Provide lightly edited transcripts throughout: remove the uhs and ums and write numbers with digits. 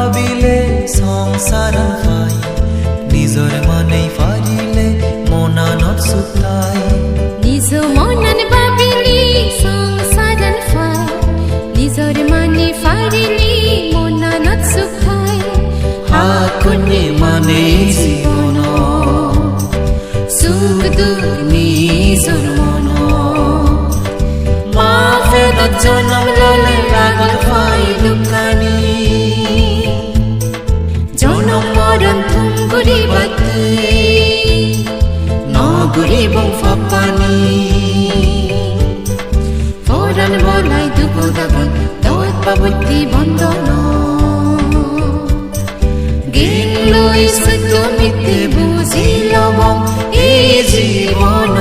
ভাবিলে সংসারন পাই নিজর মনে ফারিলে মনানত সুতাই নিজ মনন ভাবিলে সংসারন পাই নিজর মনে ফারিলে মনানত সুতাই হাকুনি মানে জীবন সুখ দুঃখ নিজর মন মা ফেরত জনম ললে লাগল পাই দুঃখানি মরণ তুম গুরিবাতে নগুরিবং ফাপানি ফরান বলাই দুঃখ দাগন দত পাবতি বন্ধন জ্ঞান লই সত্য মিথ্যে বুঝিলব এই জীবন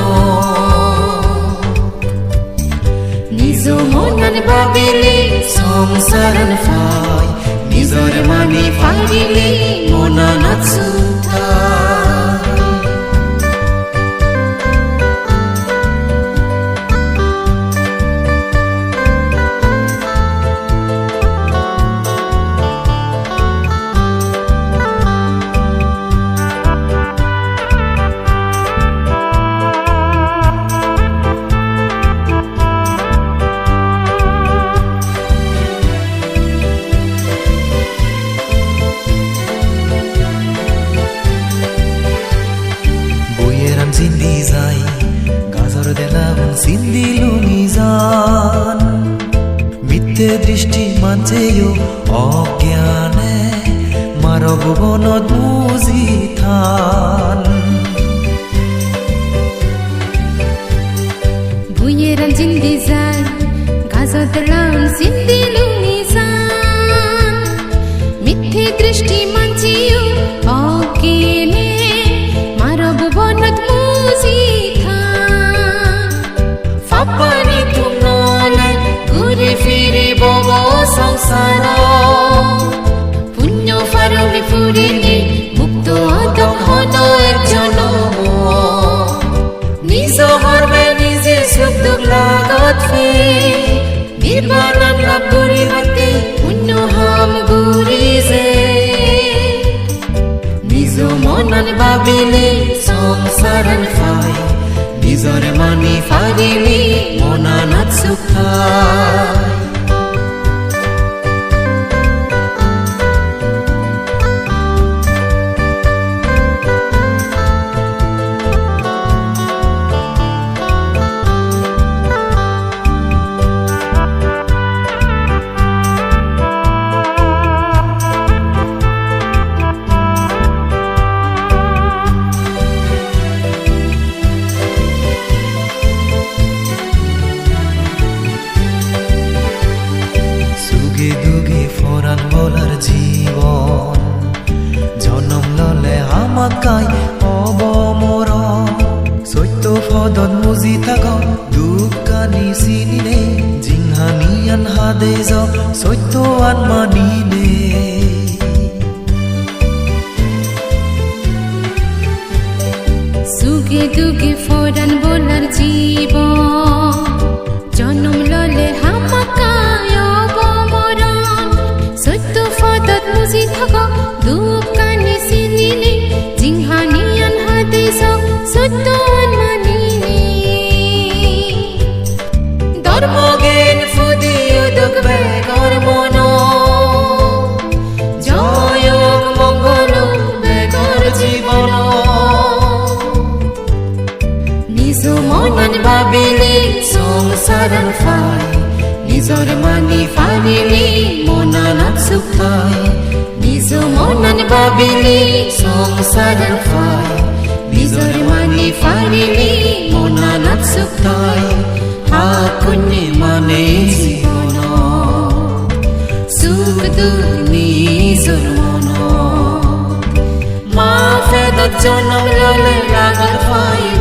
নিজ মনন ভাবিলে সংসারন পাই নিজর মানে ফারিলে মনানত সুতাই সিন্ধি যাই গাজর দেলাম সিন্ধি লুমিজান মিথ্যে দৃষ্টি মানছেও অজ্ঞানে মার ভুবনত মুজি থান বুয়েরাম জিন্দি যাই গাজর দেলাম সিন্ধি লুমিজান মিথ্যে দৃষ্টি মানছেও অজ্ঞানে মার ভুবনত ফাপানি তুমলে ঘুরে ফিরে বব সংসার পুণ্য ফারমি ফুরিনি মুক্ত দহন এক জনম নিজ কর্মে নিজে সুখ দুঃখ লাগত ফে নির্বাণ লাভ করিবাতে পুণ্য হাম গুরি যে নিজ মনন ভাবিলে সংসারন পাই নিজর মানে ফারিলে মনানত সুখাই দুগে ফরান বলার জীবন জনম ললে আমাকাই অবমর সত্য পদত মুজি থাক দুঃখানি চিনিলে জিংহানিয়ান হাদে যাও সত্য আন মানিলে সুগে দুগে ফরান বলার জীবন জনম ললে হামাকায় অবমরণ সত্য পদত মুজি থাক দুঃখানি চিনিলে জিংহানিয়ান হাতে যাও সত্য আন মানিলে ধর্ম জ্ঞান ফুদিও দুঃখ বেগর মন জয় মঙ্গল বেগর জীবন নিজ মনন ভাবিলে সংসারন পাই নিজর মানে ফারিলে মনানত সুখাই নিজ মনন ভাবিলে সংসারন পাই নিজর মানে ফারিলে মনানত সুখাই হাকুনি মানে জীবন সুখ দুঃখ নিজর মন মা ফেরত জনম ললে লাগল পাই